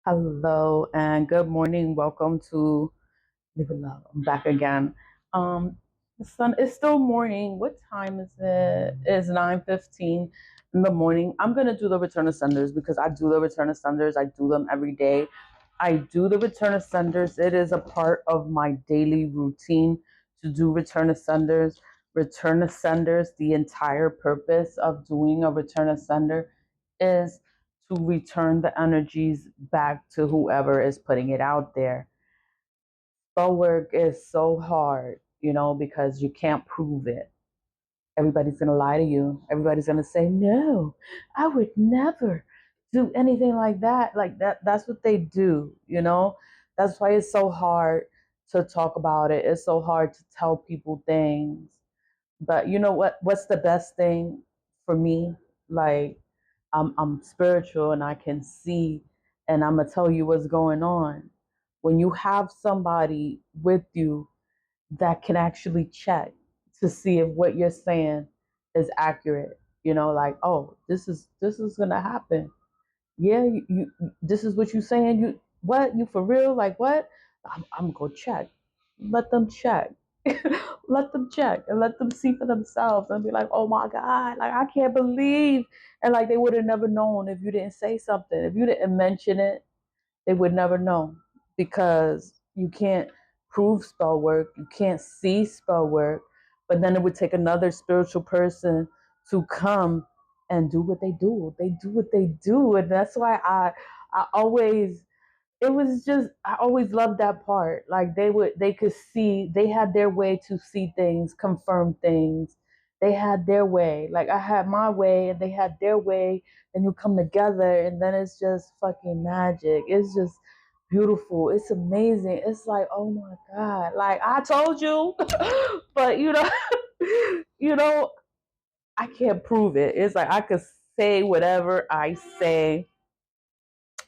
Hello and good morning. Welcome to Live with Love. I'm back again. Um, the sun is still morning. What time is it? It's 9:15 in the morning. I'm gonna do the Return of Senders because I do the Return of Senders. I do them every day. I do the Return of Senders. It is a part of my daily routine to do Return of Senders. Return of Senders, the entire purpose of doing a Return of Sender is to return the energies back to whoever is putting it out there. Spell work is so hard, because you can't prove it. Everybody's going to lie to you. Everybody's going to say, no, I would never do anything like that. Like that, that's what they do. That's why it's so hard to talk about it. It's so hard to tell people things. But you know what? What's the best thing for me? Like, I'm spiritual and I can see, and I'm gonna tell you what's going on. When you have somebody with you that can actually check to see if what you're saying is accurate, like, oh, this is gonna happen. Yeah, you this is what you saying. You for real? Like what? I'm gonna check. Let them check. Let them check and let them see for themselves and be like, oh my God, like I can't believe. And like they would have never known if you didn't say something. If you didn't mention it, they would never know because you can't prove spell work. You can't see spell work. But then it would take another spiritual person to come and do what they do. They do what they do. And that's why I always it was just I always loved that part. Like they could see, they had their way to see things, confirm things. They had their way. Like I had my way and they had their way, and you come together and then it's just fucking magic. It's just beautiful. It's amazing. It's like, oh my God. Like I told you. But you know, I can't prove it. It's like I could say whatever I say.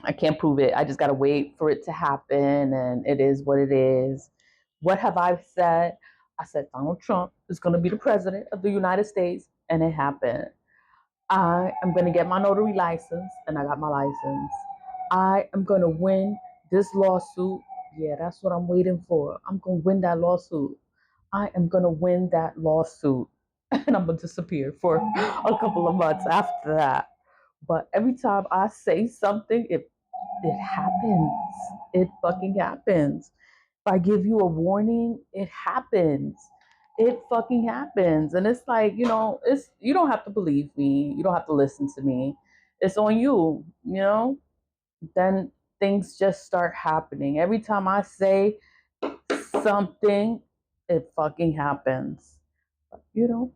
I can't prove it. I just got to wait for it to happen, and it is what it is. What have I said? I said Donald Trump is going to be the president of the United States, and it happened. I am going to get my notary license, and I got my license. I am going to win this lawsuit. Yeah, that's what I'm waiting for. I'm going to win that lawsuit. I am going to win that lawsuit, and I'm going to disappear for a couple of months after that. But every time I say something, it happens. It fucking happens. If I give you a warning, it happens. It fucking happens. And it's like, it's you don't have to believe me. You don't have to listen to me. It's on you. Then things just start happening. Every time I say something, it fucking happens. You know,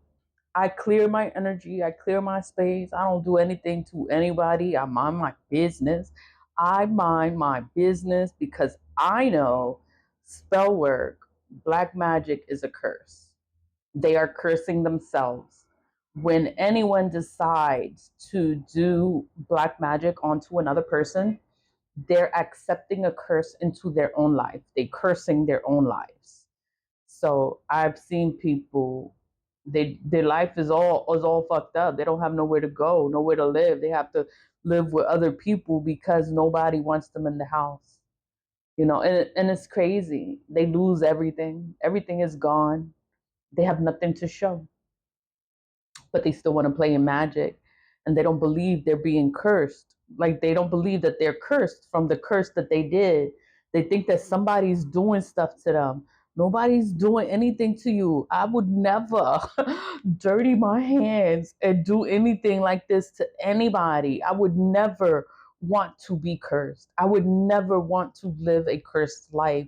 I clear my energy. I clear my space. I don't do anything to anybody. I mind my business. I mind my business because I know spell work, black magic is a curse. They are cursing themselves. When anyone decides to do black magic onto another person, they're accepting a curse into their own life. They're cursing their own lives. So I've seen people, their life is all fucked up. They don't have nowhere to go, nowhere to live. They have to live with other people because nobody wants them in the house. And it's crazy. They lose everything. Everything is gone. They have nothing to show, but they still want to play in magic, and they don't believe they're being cursed. Like they don't believe that they're cursed from the curse that they did. They think that somebody's doing stuff to them. Nobody's doing anything to you. I would never dirty my hands and do anything like this to anybody. I would never want to be cursed. I would never want to live a cursed life.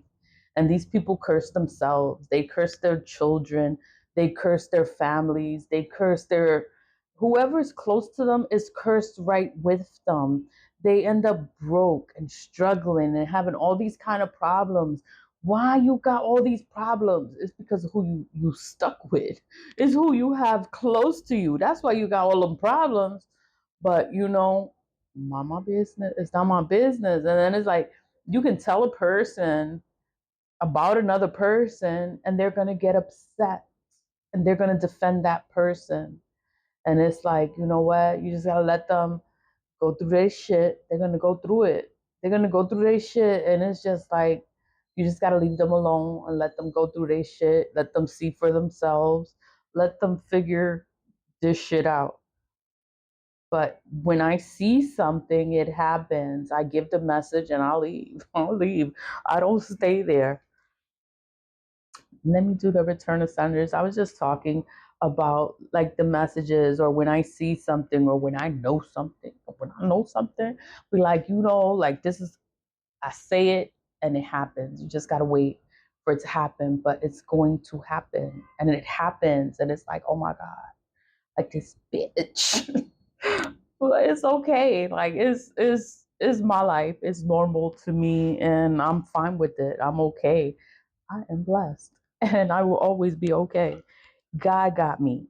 And these people curse themselves. They curse their children. They curse their families. They curse their whoever's close to them is cursed right with them. They end up broke and struggling and having all these kind of problems. Why you got all these problems? It's because of who you stuck with. It's who you have close to you. That's why you got all them problems. But not my business. It's not my business. And then it's like you can tell a person about another person and they're going to get upset and they're going to defend that person. And it's like, you know what? You just got to let them go through their shit. They're going to go through it. They're gonna go through their shit, and it's just like you just gotta leave them alone and let them go through their shit. Let them see for themselves. Let them figure this shit out. But when I see something, it happens. I give the message and I'll leave. I'll leave. I don't stay there. Let me do the return of senders. I was just talking about like the messages, or when I see something, or when I know something. When I know something, be like, like this is, I say it and it happens. You just gotta wait for it to happen, but it's going to happen. And it happens, and it's like, oh my God, like this bitch. But it's okay. Like it's my life. It's normal to me, and I'm fine with it. I'm okay. I am blessed, and I will always be okay. God got me.